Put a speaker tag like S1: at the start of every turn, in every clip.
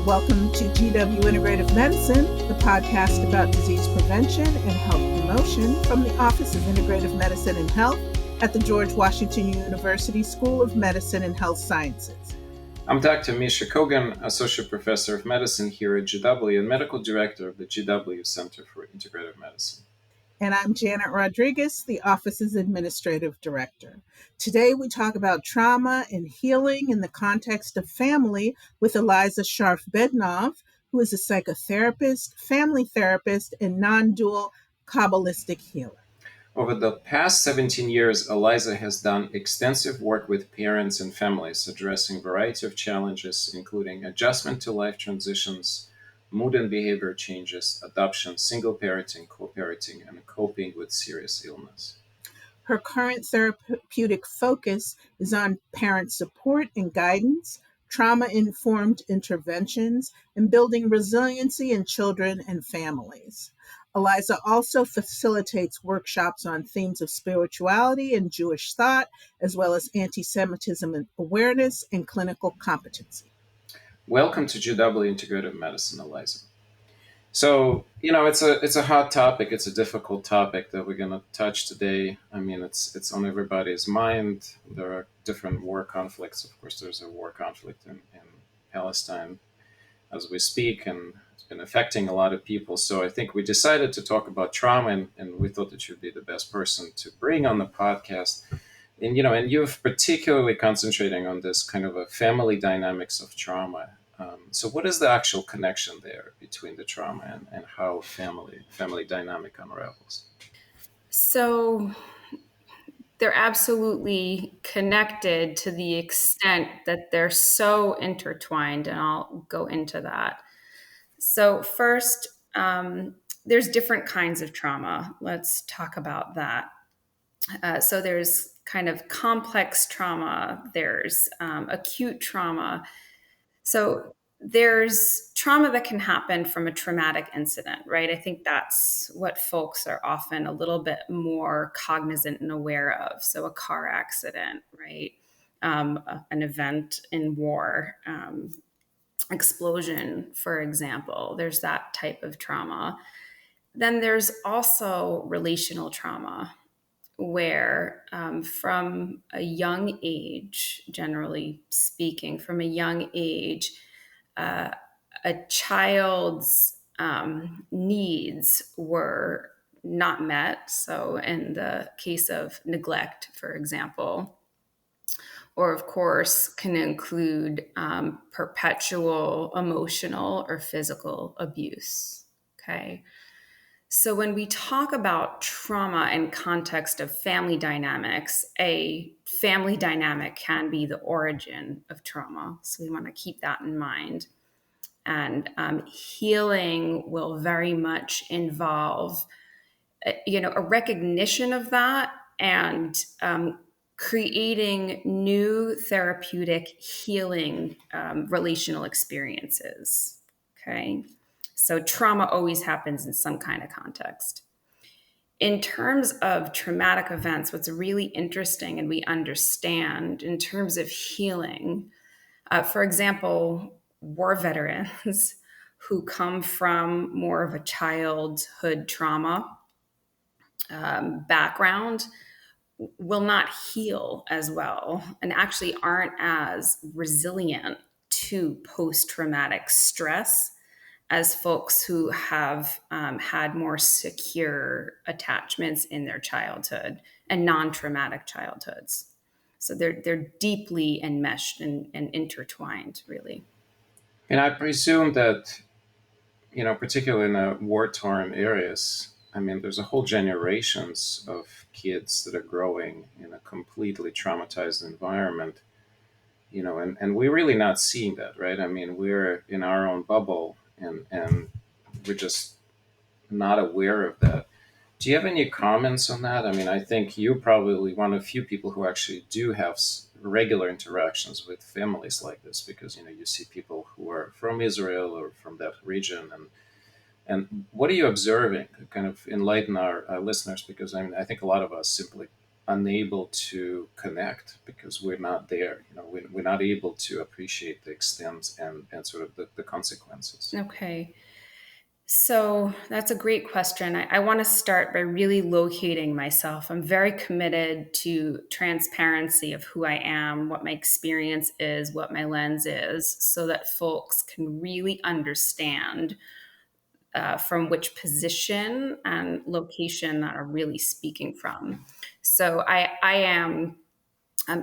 S1: Welcome to GW Integrative Medicine, the podcast about disease prevention and health promotion from the Office of Integrative Medicine and Health at the George Washington University School of Medicine and Health Sciences.
S2: I'm Dr. Misha Kogan, Associate Professor of Medicine here at GW and Medical Director of the GW Center for Integrative Medicine.
S1: And I'm Janet Rodriguez, the office's Administrative Director. Today we talk about trauma and healing in the context of family with Aliza Scharf-Bendov, who is a psychotherapist, family therapist, and nondual Kabbalistic healer.
S2: Over the past 17 years, Aliza has done extensive work with parents and families addressing a variety of challenges, including adjustment to life transitions, mood and behavior changes, adoption, single parenting, co-parenting, and coping with serious illness.
S1: Her current therapeutic focus is on parent support and guidance, trauma-informed interventions, and building resiliency in children and families. Aliza also facilitates workshops on themes of spirituality and Jewish thought, as well as antisemitism awareness and clinical competency.
S2: Welcome to GW Integrative Medicine, Aliza. So, it's a hot topic. It's a difficult topic that we're going to touch today. I mean, it's on everybody's mind. There are different war conflicts. Of course, there's a war conflict in Palestine as we speak, and it's been affecting a lot of people. So I think we decided to talk about trauma, and we thought that you'd be the best person to bring on the podcast. And you've particularly concentrating on this kind of a family dynamics of trauma. So what is the actual connection there between the trauma and how family dynamic unravels?
S3: So they're absolutely connected to the extent that they're so intertwined, and I'll go into that. So first, there's different kinds of trauma. Let's talk about that. So there's kind of complex trauma, there's acute trauma. So there's trauma that can happen from a traumatic incident, right? I think that's what folks are often a little bit more cognizant and aware of. So a car accident, right? An event in war, explosion, for example. There's that type of trauma. Then there's also relational trauma, where from a young age, generally speaking, from a young age, a child's needs were not met. So in the case of neglect, for example, or of course can include perpetual emotional or physical abuse, okay? So when we talk about trauma in context of family dynamics, a family dynamic can be the origin of trauma. So we want to keep that in mind. And healing will very much involve, a recognition of that and creating new therapeutic healing relational experiences, okay? So trauma always happens in some kind of context. In terms of traumatic events, what's really interesting and we understand in terms of healing, for example, war veterans who come from more of a childhood trauma background will not heal as well and actually aren't as resilient to post-traumatic stress as folks who have had more secure attachments in their childhood and non-traumatic childhoods. So they're deeply enmeshed and intertwined, really.
S2: And I presume that, particularly in the war-torn areas, I mean, there's a whole generations of kids that are growing in a completely traumatized environment, and we're really not seeing that, right? I mean, we're in our own bubble and we're just not aware of that. Do you have any comments on that? I mean, I think you're probably one of few people who actually do have regular interactions with families like this, because, you see people who are from Israel or from that region. And what are you observing? Kind of enlighten our listeners, because I think a lot of us simply unable to connect because we're not there. We're not able to appreciate the extent and sort of the consequences.
S3: Okay. So that's a great question. I want to start by really locating myself. I'm very committed to transparency of who I am, what my experience is, what my lens is, so that folks can really understand from which position and location that are really speaking from. So I am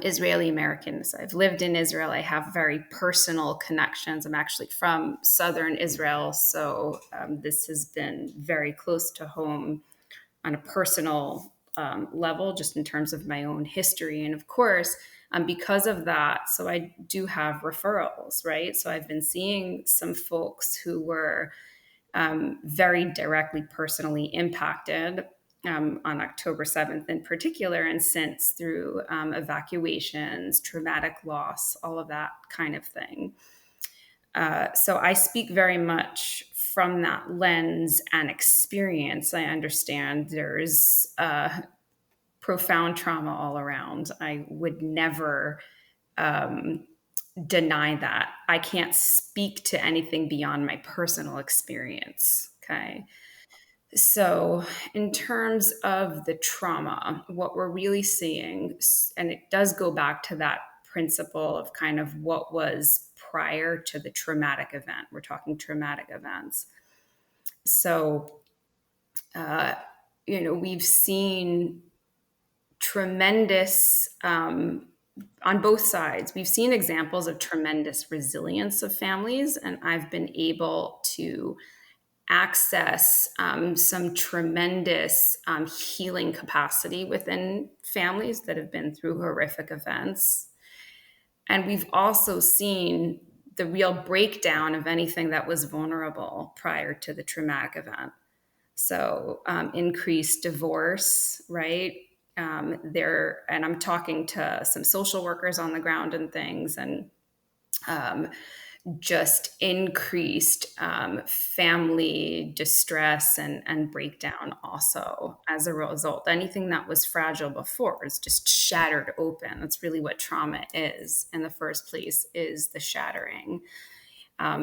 S3: Israeli American. So I've lived in Israel. I have very personal connections. I'm actually from southern Israel. So this has been very close to home on a personal level, just in terms of my own history. And of course, because of that, so I do have referrals, right? So I've been seeing some folks who were very directly personally impacted on October 7th in particular, and since through evacuations, traumatic loss, all of that kind of thing. So I speak very much from that lens and experience. I understand there's profound trauma all around. I would never deny that. I can't speak to anything beyond my personal experience. Okay. So, in terms of the trauma, what we're really seeing, and it does go back to that principle of kind of what was prior to the traumatic event. We're talking traumatic events. So, we've seen tremendous, on both sides, we've seen examples of tremendous resilience of families, and I've been able to access some tremendous healing capacity within families that have been through horrific events. And we've also seen the real breakdown of anything that was vulnerable prior to the traumatic event. So increased divorce, right? And I'm talking to some social workers on the ground and things, and just increased family distress and breakdown also as a result. Anything that was fragile before is just shattered open. That's really what trauma is in the first place, is the shattering.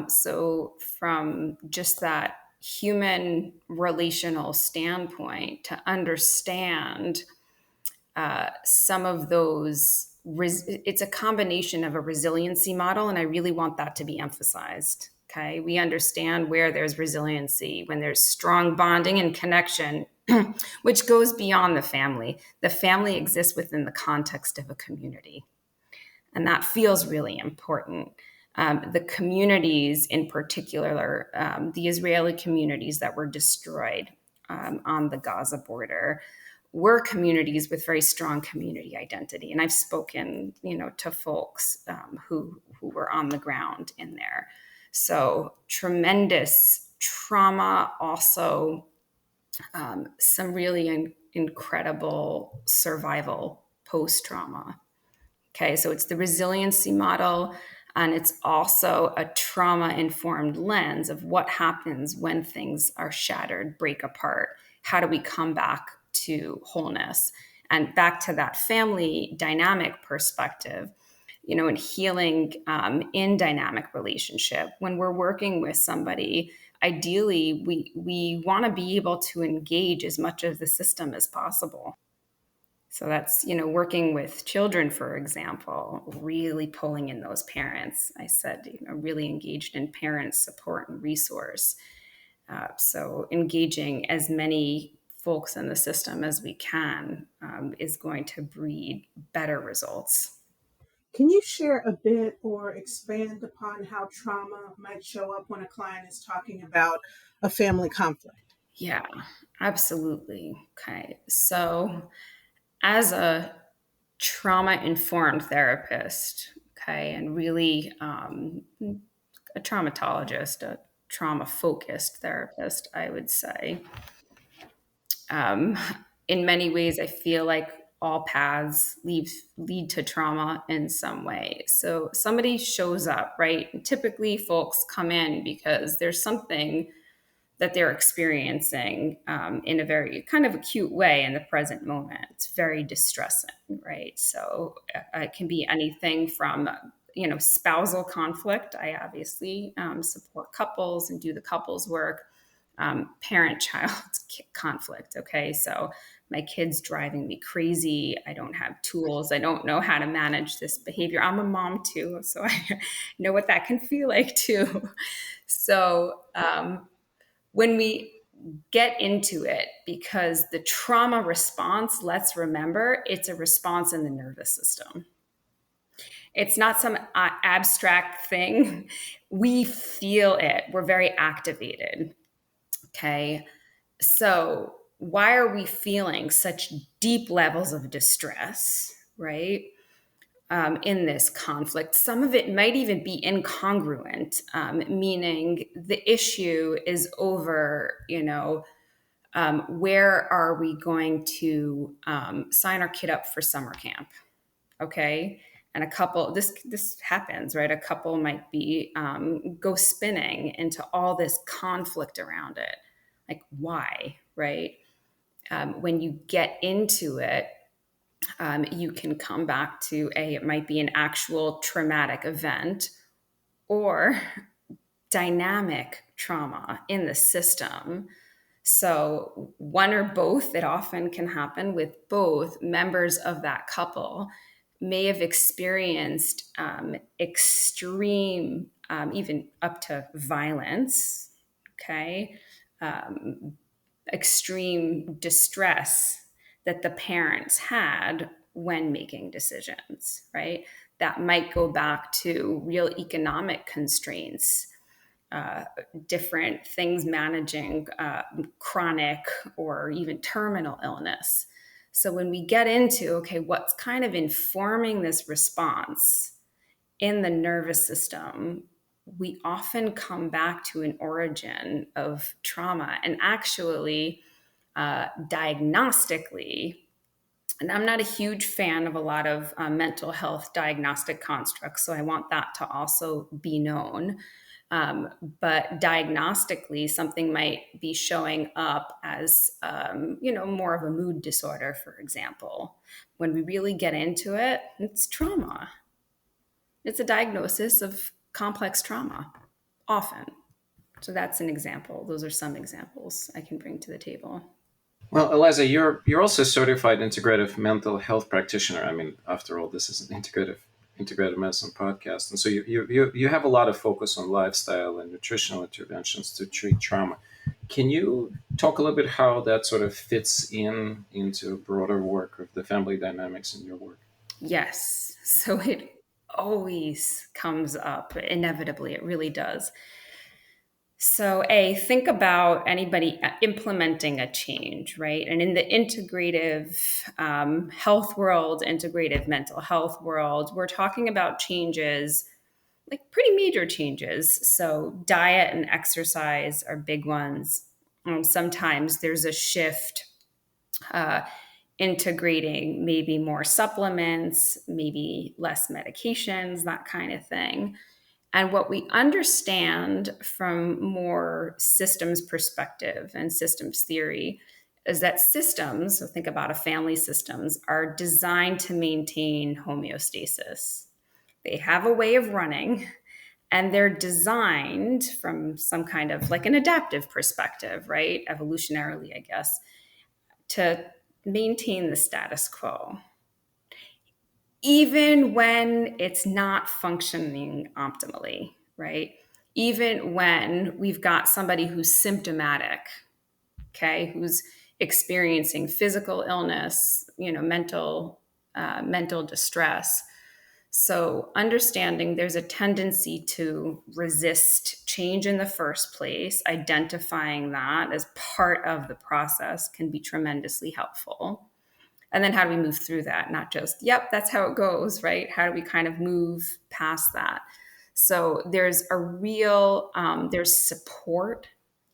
S3: So from just that human relational standpoint, to understand some of those, it's a combination of a resiliency model, and I really want that to be emphasized. Okay, we understand where there's resiliency, when there's strong bonding and connection, which goes beyond the family. The family exists within the context of a community, and that feels really important. The communities, in particular, the Israeli communities that were destroyed on the Gaza border, were communities with very strong community identity. And I've spoken, to folks who were on the ground in there. So tremendous trauma, also some really incredible survival post-trauma. Okay, so it's the resiliency model, and it's also a trauma-informed lens of what happens when things are shattered, break apart. How do we come back to wholeness? And back to that family dynamic perspective, in healing in dynamic relationship, when we're working with somebody, ideally, we want to be able to engage as much of the system as possible. So that's, working with children, for example, really pulling in those parents. I said, really engaged in parent support and resource. So engaging as many folks in the system as we can is going to breed better results.
S1: Can you share a bit or expand upon how trauma might show up when a client is talking about a family conflict?
S3: Yeah, absolutely. Okay. So as a trauma-informed therapist, okay, and really a traumatologist, a trauma-focused therapist, I would say. In many ways, I feel like all paths lead to trauma in some way. So somebody shows up, right? And typically, folks come in because there's something that they're experiencing in a very kind of acute way in the present moment. It's very distressing, right? So it can be anything from, spousal conflict. I obviously support couples and do the couples work. Parent-child conflict. Okay, so my kid's driving me crazy. I don't have tools. I don't know how to manage this behavior. I'm a mom too, so I know what that can feel like too. So when we get into it, because the trauma response, let's remember, it's a response in the nervous system. It's not some abstract thing. We feel it. We're very activated. Okay. So, why are we feeling such deep levels of distress, right? In this conflict? Some of it might even be incongruent, meaning the issue is over, where are we going to sign our kid up for summer camp? Okay. And a couple, this happens, right? A couple might be go spinning into all this conflict around it. Like, why, right? When you get into it, you can come back to it might be an actual traumatic event or dynamic trauma in the system. So, one or both, it often can happen with both members of that couple, may have experienced extreme, even up to violence, okay, extreme distress that the parents had when making decisions, right? That might go back to real economic constraints, different things managing chronic or even terminal illness. So when we get into, okay, what's kind of informing this response in the nervous system, we often come back to an origin of trauma. And actually, diagnostically, and I'm not a huge fan of a lot of mental health diagnostic constructs, so I want that to also be known. But diagnostically, something might be showing up as, more of a mood disorder, for example. When we really get into it, it's trauma. It's a diagnosis of complex trauma, often. So that's an example. Those are some examples I can bring to the table.
S2: Well, Eliza, you're also a certified integrative mental health practitioner. I mean, after all, this is an integrative medicine podcast, and so you have a lot of focus on lifestyle and nutritional interventions to treat trauma. Can you talk a little bit how that sort of fits into broader work of the family dynamics in your work?
S3: Yes. So it always comes up, inevitably. It really does. So, think about anybody implementing a change, right? And in the integrative health world, integrative mental health world, we're talking about changes, like pretty major changes. So, diet and exercise are big ones. Sometimes there's a shift, uh, integrating maybe more supplements, maybe less medications, that kind of thing. And what we understand from more systems perspective and systems theory is that systems, so think about a family systems, are designed to maintain homeostasis. They have a way of running, and they're designed from some kind of like an adaptive perspective, right? Evolutionarily, I guess, to maintain the status quo, even when it's not functioning optimally, right? Even when we've got somebody who's symptomatic, okay, who's experiencing physical illness, mental distress. So understanding there's a tendency to resist change in the first place, identifying that as part of the process can be tremendously helpful. And then how do we move through that? Not just, yep, that's how it goes, right? How do we kind of move past that? So there's a real, there's support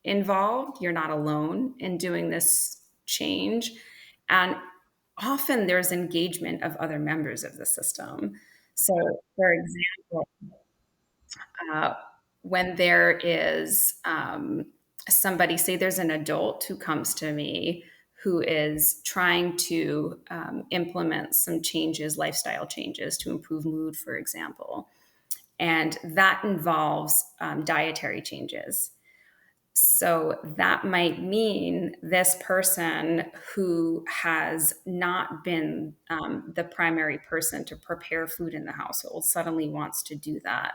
S3: involved. You're not alone in doing this change. And often there's engagement of other members of the system. So, for example, uh, when there is somebody, say there's an adult who comes to me who is trying to implement some changes, lifestyle changes to improve mood, for example. And that involves dietary changes. So that might mean this person who has not been the primary person to prepare food in the household suddenly wants to do that.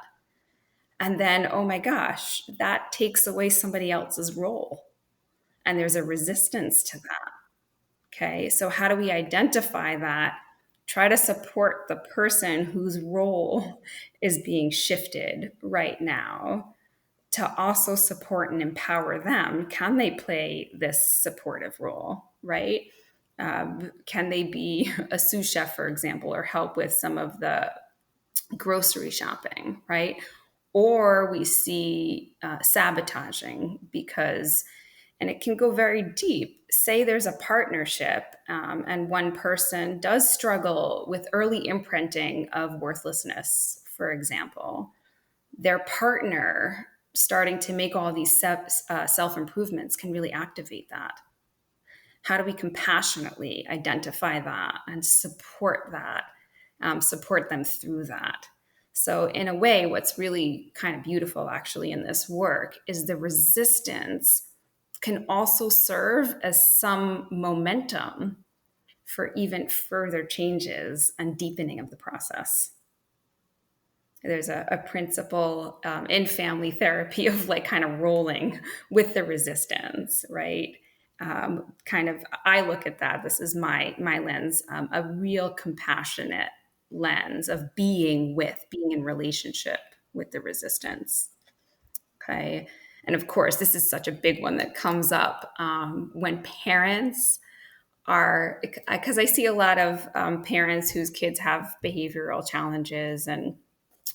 S3: And then, oh my gosh, that takes away somebody else's role. And there's a resistance to that. Okay. So, how do we identify that? Try to support the person whose role is being shifted right now to also support and empower them. Can they play this supportive role, right? Can they be a sous chef, for example, or help with some of the grocery shopping, right? Or we see sabotaging because, and it can go very deep. Say there's a partnership and one person does struggle with early imprinting of worthlessness, for example. Their partner starting to make all these self improvements can really activate that. How do we compassionately identify that and support that, support them through that? So, in a way, what's really kind of beautiful actually in this work is the resistance can also serve as some momentum for even further changes and deepening of the process. There's a principle in family therapy of like kind of rolling with the resistance, right? Kind of, I look at that. This is my lens, a real compassionate lens of being in relationship with the resistance. Okay, and of course, this is such a big one that comes up when parents are, because I see a lot of parents whose kids have behavioral challenges and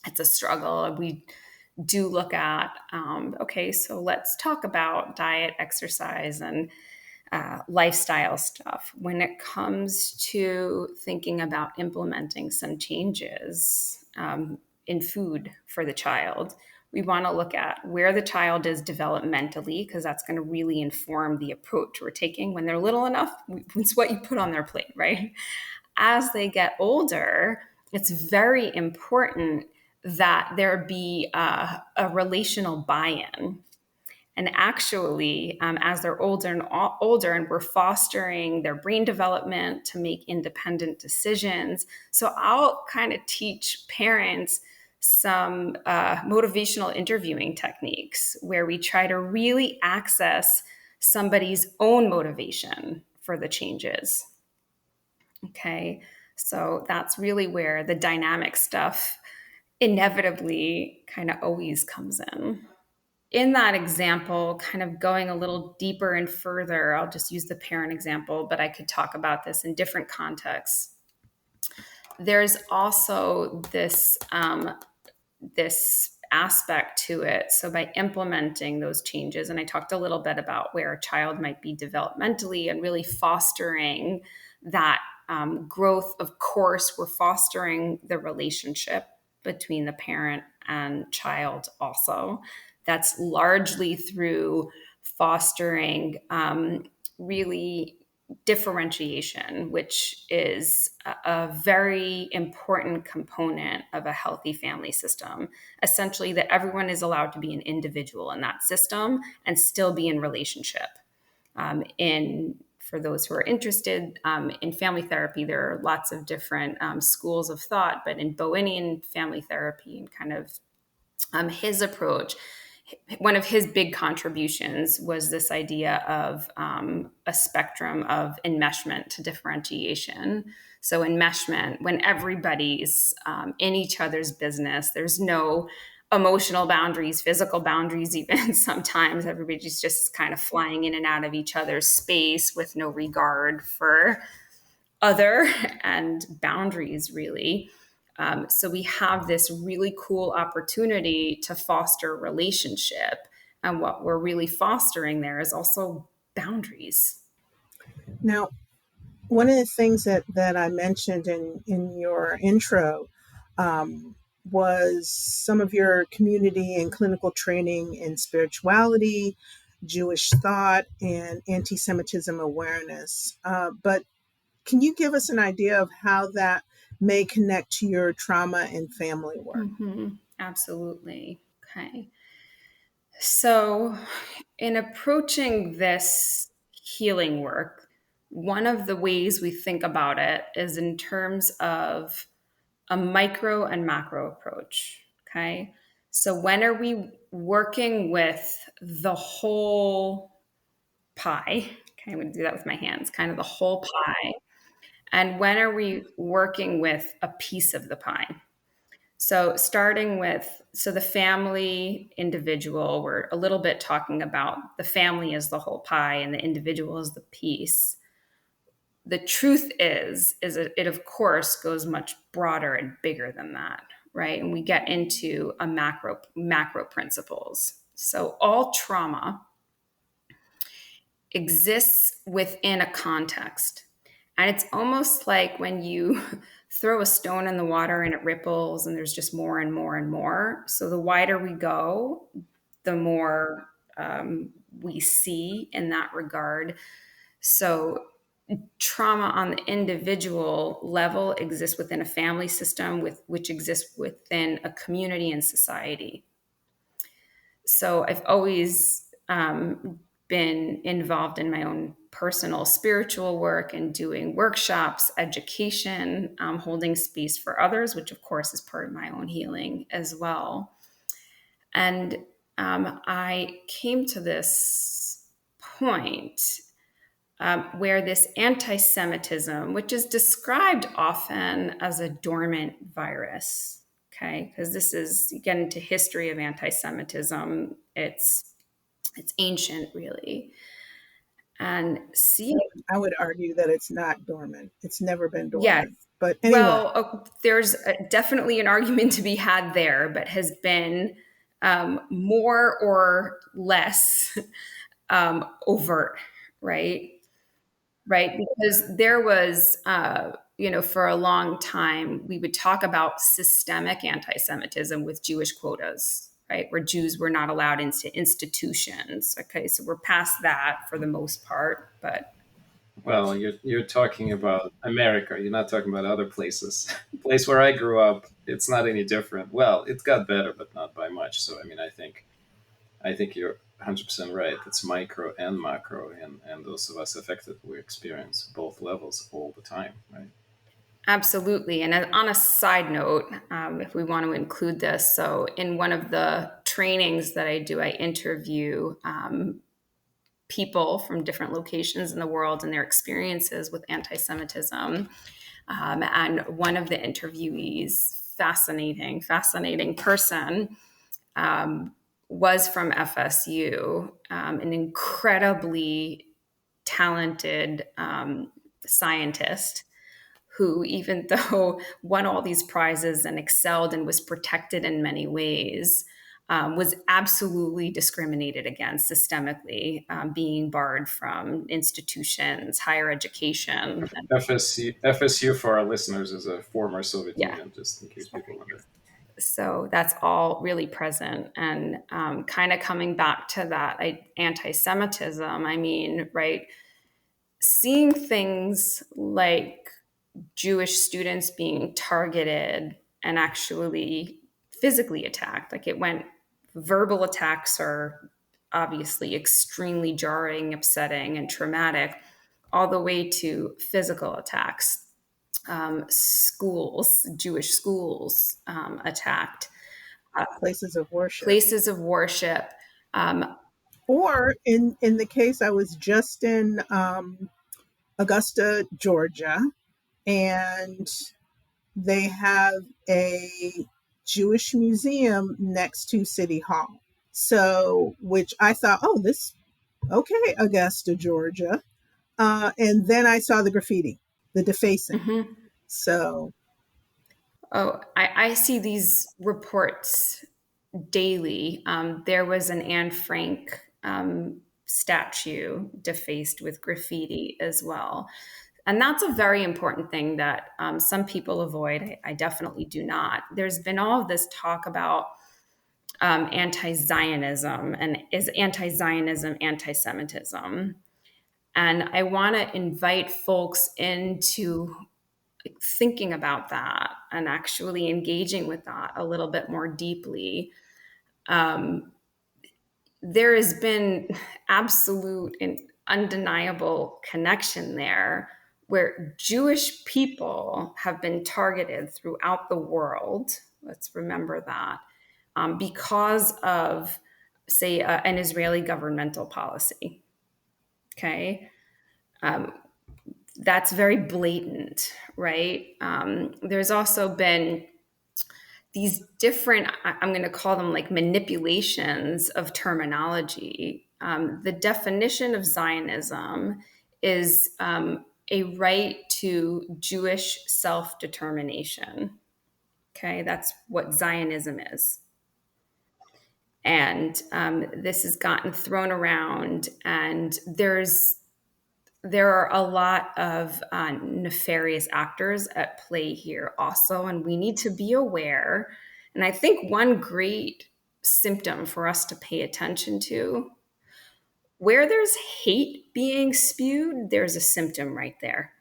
S3: it's a struggle. We do look at, okay, so let's talk about diet, exercise, and lifestyle stuff. When it comes to thinking about implementing some changes in food for the child, we want to look at where the child is developmentally, because that's going to really inform the approach we're taking. When they're little enough, it's what you put on their plate, right? As they get older, it's very important that there be a relational buy-in. And actually, as they're older, and we're fostering their brain development to make independent decisions. So I'll kind of teach parents some motivational interviewing techniques where we try to really access somebody's own motivation for the changes. Okay, so that's really where the dynamic stuff inevitably kind of always comes in. In that example, kind of going a little deeper and further, I'll just use the parent example, but I could talk about this in different contexts. There's also this aspect to it. So by implementing those changes, and I talked a little bit about where a child might be developmentally and really fostering that growth. Of course, we're fostering the relationship between the parent and child also. That's largely through fostering really differentiation, which is a very important component of a healthy family system. Essentially, that everyone is allowed to be an individual in that system and still be in relationship. For those who are interested in family therapy, there are lots of different schools of thought, but in Boehnian family therapy and kind of his approach, one of his big contributions was this idea of a spectrum of enmeshment to differentiation. So enmeshment, when everybody's in each other's business, there's no emotional boundaries, physical boundaries, even sometimes everybody's just kind of flying in and out of each other's space with no regard for other and boundaries, really. So we have this really cool opportunity to foster relationship. And what we're really fostering there is also boundaries.
S1: Now, one of the things that I mentioned in your intro was some of your community and clinical training in spirituality Jewish thought and anti-Semitism awareness. But can you give us an idea of how that may connect to your trauma and family work?
S3: Absolutely. Okay. So, in approaching this healing work, one of the ways we think about it is in terms of a micro and macro approach. Okay. So, when are we working with the whole pie? Okay. I'm going to do that with my hands, kind of the whole pie. And when are we working with a piece of the pie? So, starting with the family individual, we're a little bit talking about the family as the whole pie and the individual as the piece. The truth is that it of course goes much broader and bigger than that, right? And we get into a macro principles. So all trauma exists within a context. And it's almost like when you throw a stone in the water and it ripples and there's just more and more and more. So the wider we go, the more we see in that regard. So trauma on the individual level exists within a family system, which exists within a community and society. So I've always been involved in my own personal spiritual work and doing workshops, education, holding space for others, which of course is part of my own healing as well. And I came to this point where this anti-Semitism, which is described often as a dormant virus, okay, because this is, you get into history of anti-Semitism, it's ancient, really. And see,
S1: I would argue that it's not dormant. It's never been
S3: yes.
S1: dormant. But anyway.
S3: Well, there's definitely an argument to be had there, but has been more or less overt, right? Right. Because there was, for a long time, we would talk about systemic anti Semitism with Jewish quotas, right? Where Jews were not allowed into institutions. Okay. So we're past that for the most part. But
S2: Well, you're talking about America. You're not talking about other places. The place where I grew up, it's not any different. Well, it got better, but not by much. So, I mean, I think you're 100% right. It's micro and macro, and those of us affected, we experience both levels all the time, right?
S3: absolutely. And on a side note, if we want to include this, so in one of the trainings that I do, I interview people from different locations in the world and their experiences with anti Semitism. And one of the interviewees, fascinating person, was from FSU, an incredibly talented scientist who, even though won all these prizes and excelled and was protected in many ways, was absolutely discriminated against systemically, being barred from institutions, higher education.
S2: FSU for our listeners is a former Soviet
S3: Yeah.
S2: Union, just in case people wonder.
S3: So that's all really present. And kind of coming back to that anti Semitism, I mean, right, seeing things like Jewish students being targeted and actually physically attacked, like it went, verbal attacks are obviously extremely jarring, upsetting, and traumatic, all the way to physical attacks. Jewish schools attacked,
S1: Places of worship.
S3: places of worship.
S1: Or in the case, I was just in Augusta, Georgia, and they have a Jewish museum next to City Hall. So, which I thought, oh, okay, Augusta, Georgia. And then I saw the graffiti, the defacing.
S3: Mm-hmm.
S1: So,
S3: Oh, I see these reports daily. There was an Anne Frank statue defaced with graffiti as well. And that's a very important thing that some people avoid. I definitely do not. There's been all of this talk about anti-Zionism, and is anti-Zionism anti-Semitism? And I want to invite folks into thinking about that and actually engaging with that a little bit more deeply. There has been absolute and undeniable connection there where Jewish people have been targeted throughout the world. Let's remember that, because of, say, an Israeli governmental policy. Okay. That's very blatant, right? There's also been these different, I'm going to call them like manipulations of terminology. The definition of Zionism is a right to Jewish self-determination. Okay, that's what Zionism is. And this has gotten thrown around, and there are a lot of nefarious actors at play here also, and we need to be aware. And I think one great symptom for us to pay attention to, where there's hate being spewed, there's a symptom right there.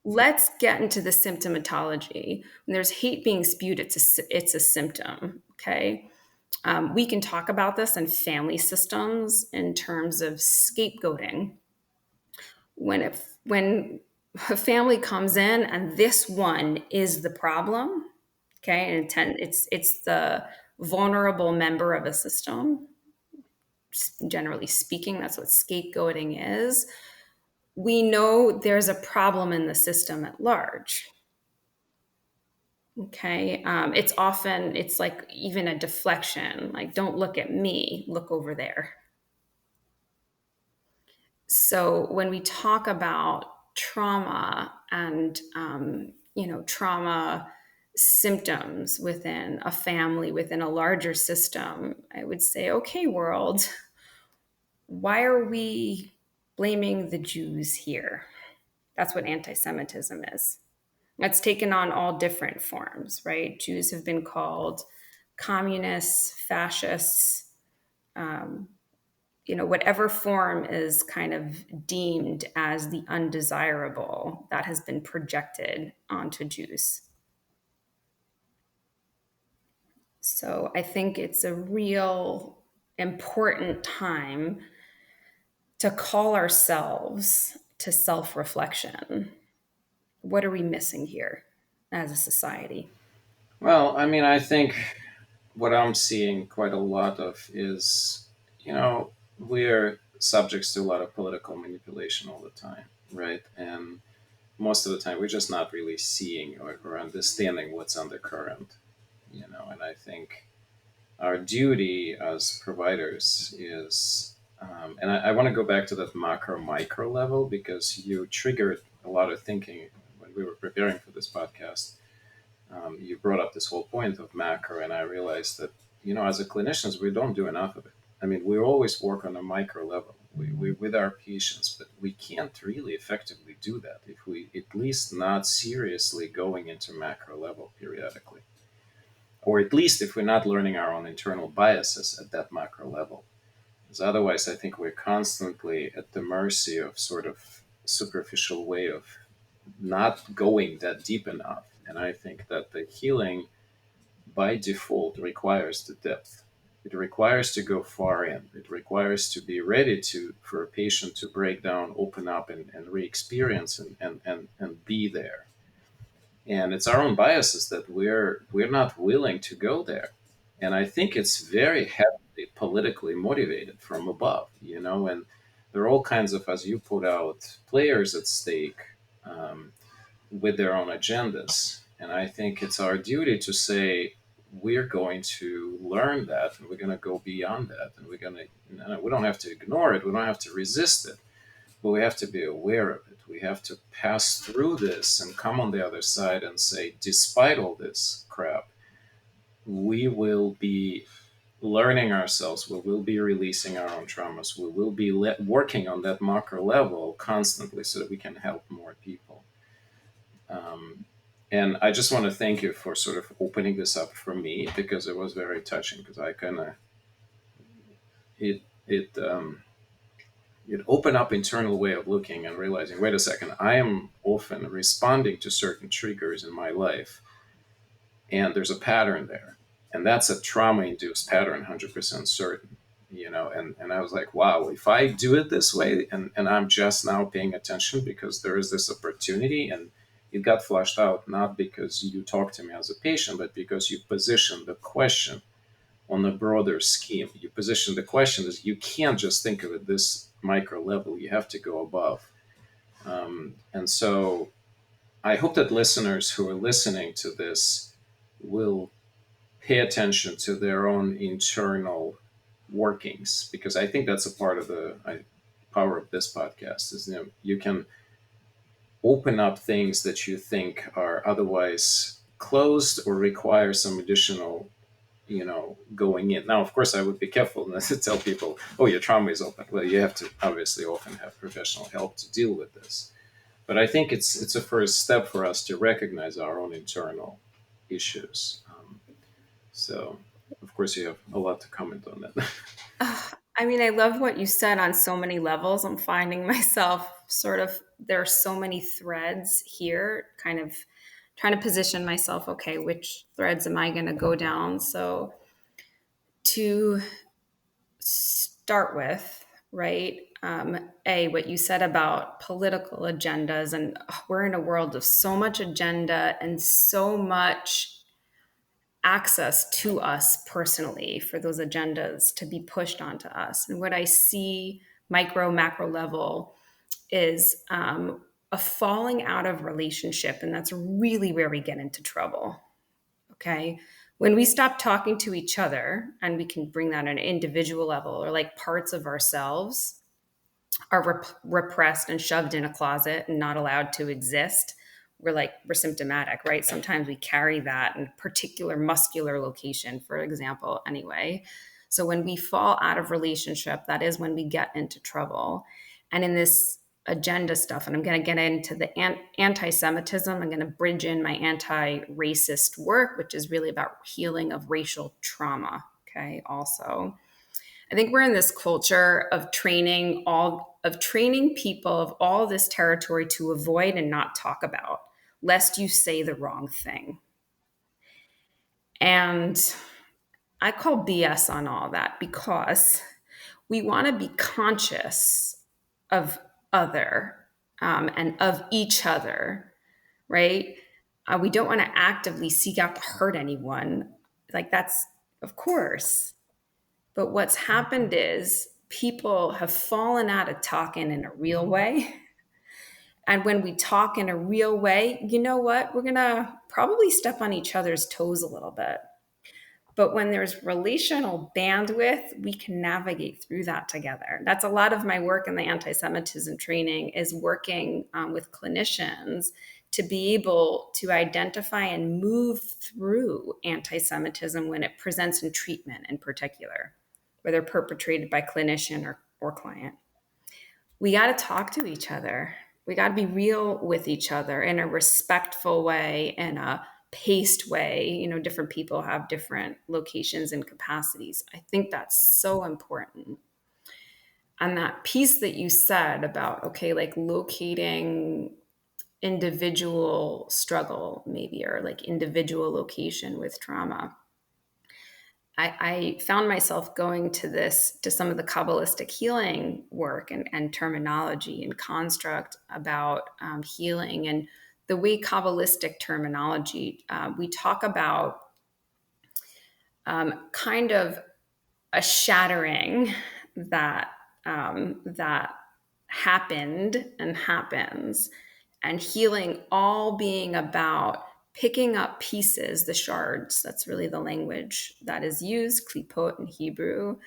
S3: Let's get into the symptomatology. When there's hate being spewed, it's a symptom, okay? We can talk about this in family systems in terms of scapegoating. When a family comes in and this one is the problem, okay, and it's the vulnerable member of a system. Generally speaking, that's what scapegoating is. We know there's a problem in the system at large. Okay, it's like even a deflection, like don't look at me, look over there. So when we talk about trauma and trauma symptoms within a family, within a larger system, I would say, okay, world, why are we blaming the Jews here? That's what anti-Semitism is. That's taken on all different forms, right? Jews have been called communists, fascists, whatever form is kind of deemed as the undesirable that has been projected onto Jews. So I think it's a real important time to call ourselves to self-reflection. What are we missing here as a society?
S2: Well, I mean, I think what I'm seeing quite a lot of is, we're subjects to a lot of political manipulation all the time, right? And most of the time, we're just not really seeing or understanding what's undercurrent, and I think our duty as providers is, and I want to go back to that macro micro level because you triggered a lot of thinking when we were preparing for this podcast. You brought up this whole point of macro, and I realized that, as a clinicians, we don't do enough of it. I mean, we always work on a micro level we with our patients, but we can't really effectively do that if we at least not seriously going into macro level periodically, or at least if we're not learning our own internal biases at that macro level. Because otherwise, I think we're constantly at the mercy of sort of superficial way of not going that deep enough. And I think that the healing by default requires the depth. It requires to go far in. It requires to be ready for a patient to break down, open up, and re-experience and be there. And it's our own biases that we're not willing to go there. And I think it's very heavily politically motivated from above, and there are all kinds of, as you put out, players at stake, with their own agendas. And I think it's our duty to say, we're going to learn that and we're going to go beyond that. And we don't have to ignore it. We don't have to resist it, but we have to be aware of it. We have to pass through this and come on the other side and say, despite all this crap, we will be learning ourselves. We will be releasing our own traumas. We will be working on that macro level constantly so that we can help more people. And I just want to thank you for sort of opening this up for me, because it was very touching, because I kind of, it, it, it opened up internal way of looking and realizing, wait a second, I am often responding to certain triggers in my life, and there's a pattern there, and that's a trauma induced pattern, 100% certain, and I was like, wow, if I do it this way, and I'm just now paying attention because there is this opportunity, and it got flushed out, not because you talked to me as a patient, but because you positioned the question on a broader scheme. You position the question as, you can't just think of it this micro level, you have to go above. And so I hope that listeners who are listening to this will pay attention to their own internal workings, because I think that's a part of the power of this podcast is, you can open up things that you think are otherwise closed or require some additional, going in. Now, of course, I would be careful not to tell people, oh, your trauma is open. Well, you have to obviously often have professional help to deal with this. But I think it's a first step for us to recognize our own internal issues. So, of course, you have a lot to comment on that.
S3: I mean, I love what you said on so many levels. I'm finding myself there are so many threads here, kind of trying to position myself, okay, which threads am I going to go down? So, to start with, right? What you said about political agendas, and we're in a world of so much agenda and so much access to us personally for those agendas to be pushed onto us. And what I see micro, macro level is a falling out of relationship. And that's really where we get into trouble. Okay. When we stop talking to each other, and we can bring that on an individual level, or like parts of ourselves are repressed and shoved in a closet and not allowed to exist, we're symptomatic, right? Sometimes we carry that in a particular muscular location, for example, anyway. So when we fall out of relationship, that is when we get into trouble. And in this agenda stuff, and I'm going to get into the anti-Semitism, I'm going to bridge in my anti-racist work, which is really about healing of racial trauma. Okay, also, I think we're in this culture of training people of all this territory to avoid and not talk about, lest you say the wrong thing. And I call BS on all that, because we want to be conscious of other, and of each other, right? We don't want to actively seek out to hurt anyone. Like, that's, of course. But what's happened is people have fallen out of talking in a real way. And when we talk in a real way, you know what? We're going to probably step on each other's toes a little bit. But when there's relational bandwidth, we can navigate through that together. That's a lot of my work in the anti-Semitism training, is working with clinicians to be able to identify and move through anti-Semitism when it presents in treatment in particular, whether perpetrated by clinician or client. We got to talk to each other. We got to be real with each other in a respectful way, in a paced way. Different people have different locations and capacities. I think that's so important. And that piece that you said about, okay, like locating individual struggle maybe, or like individual location with trauma. I found myself going to some of the Kabbalistic healing work and terminology and construct about healing, and the way Kabbalistic terminology, we talk about kind of a shattering that that happened and happens, and healing all being about picking up pieces, the shards. That's really the language that is used, klipot in Hebrew.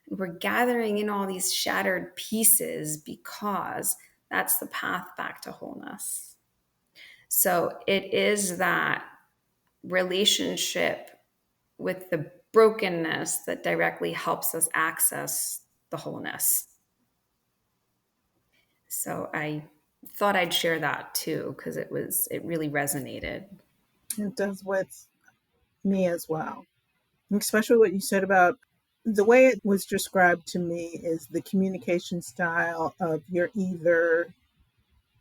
S3: And we're gathering in all these shattered pieces because that's the path back to wholeness. So it is that relationship with the brokenness that directly helps us access the wholeness. So I thought I'd share that too, because it really resonated.
S1: It does with me as well. Especially what you said about the way it was described to me is the communication style of you're either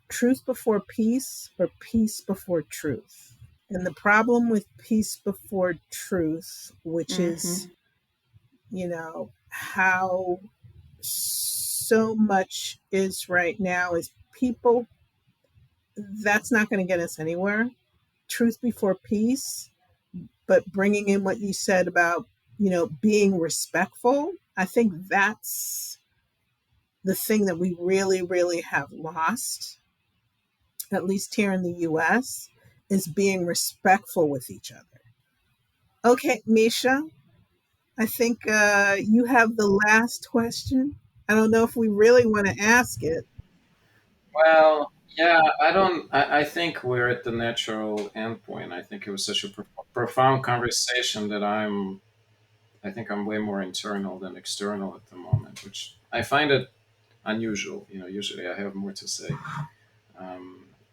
S1: truth before peace or peace before truth. And the problem with peace before truth, which
S3: Mm-hmm.
S1: is, how so much is right now, is people, that's not going to get us anywhere. Truth before peace, but bringing in what you said about, being respectful, I think that's the thing that we really, really have lost, at least here in the US, is being respectful with each other. Okay, Misha, I think you have the last question. I don't know if we really want to ask it.
S2: Well, yeah, I don't. I think we're at the natural endpoint. I think it was such a profound conversation that I think I'm way more internal than external at the moment, which I find it unusual. Usually I have more to say.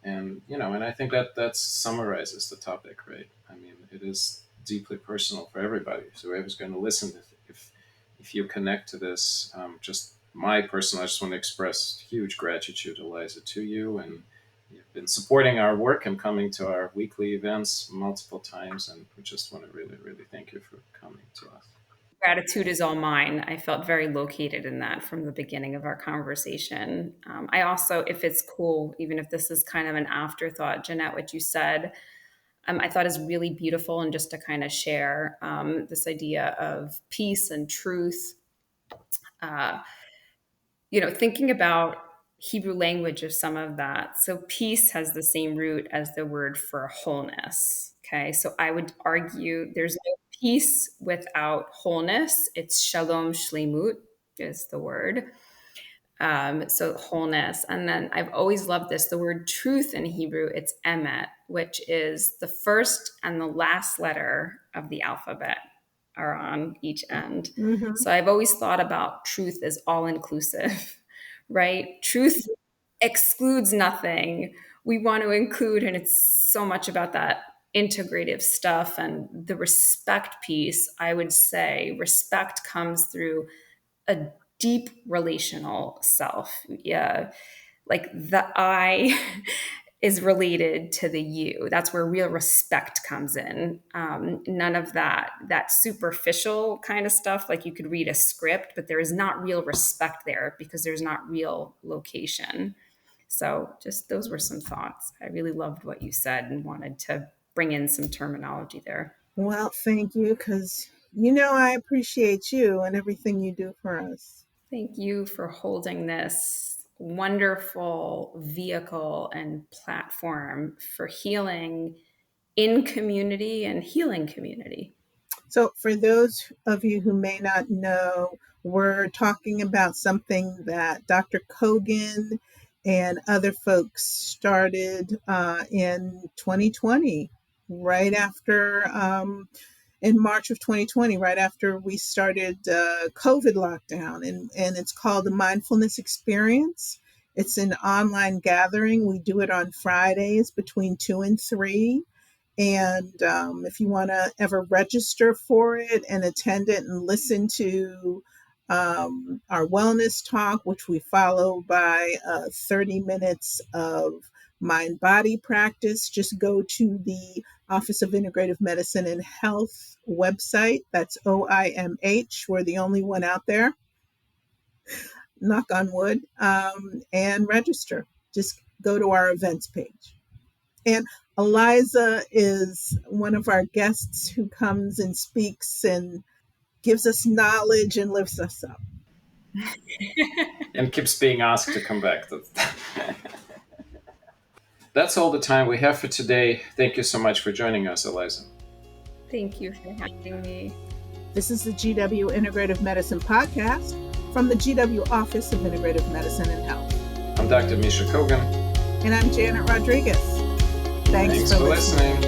S2: And I think that summarizes the topic, right? I mean, it is deeply personal for everybody. So whoever's going to listen, if you connect to this, just my personal, I just want to express huge gratitude, Aliza, to you, and you've been supporting our work and coming to our weekly events multiple times, and we just want to really, really thank you for coming to us.
S3: Gratitude is all mine. I felt very located in that from the beginning of our conversation. I also, if it's cool, even if this is kind of an afterthought, Jeanette, what you said, I thought is really beautiful. And just to kind of share this idea of peace and truth, uh, thinking about Hebrew language of some of that. So peace has the same root as the word for wholeness. Okay. So I would argue there's no peace without wholeness. It's shalom shlemut is the word. So wholeness. And then I've always loved this. The word truth in Hebrew, it's emet, which is the first and the last letter of the alphabet are on each end.
S1: Mm-hmm.
S3: So I've always thought about truth as all inclusive, right? Truth excludes nothing. We want to include, and it's so much about that integrative stuff and the respect piece. I would say respect comes through a deep relational self. Yeah. Like the I is related to the you. That's where real respect comes in. None of that superficial kind of stuff. Like you could read a script, but there is not real respect there because there's not real location. So just those were some thoughts. I really loved what you said and wanted to bring in some terminology there.
S1: Well, thank you, because I appreciate you and everything you do for us.
S3: Thank you for holding this wonderful vehicle and platform for healing in community and healing community.
S1: So, for those of you who may not know, we're talking about something that Dr. Kogan and other folks started in 2020, right after, in March of 2020, right after we started COVID lockdown. And it's called the Mindfulness Experience. It's an online gathering. We do it on Fridays between 2 and 3. And if you want to ever register for it and attend it and listen to our wellness talk, which we follow by 30 minutes of mind body practice, just go to the Office of Integrative Medicine and Health website. That's OIMH. We're the only one out there. Knock on wood. And register. Just go to our events page. And Aliza is one of our guests who comes and speaks and gives us knowledge and lifts us up.
S2: And keeps being asked to come back. That's all the time we have for today. Thank you so much for joining us, Aliza.
S3: Thank you for having me.
S1: This is the GW Integrative Medicine Podcast from the GW Office of Integrative Medicine and Health.
S2: I'm Dr. Misha Kogan.
S1: And I'm Janet Rodriguez. Thanks for listening.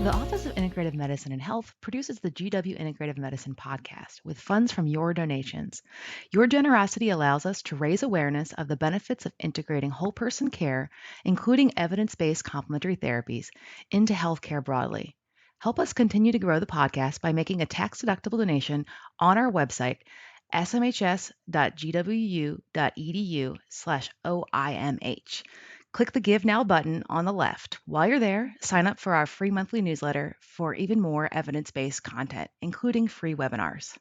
S4: The Office of Integrative Integrative Medicine and Health produces the GW Integrative Medicine podcast with funds from your donations. Your generosity allows us to raise awareness of the benefits of integrating whole person care, including evidence-based complementary therapies, into healthcare broadly. Help us continue to grow the podcast by making a tax-deductible donation on our website, smhs.gwu.edu/OIMH. Click the Give Now button on the left. While you're there, sign up for our free monthly newsletter for even more evidence-based content, including free webinars.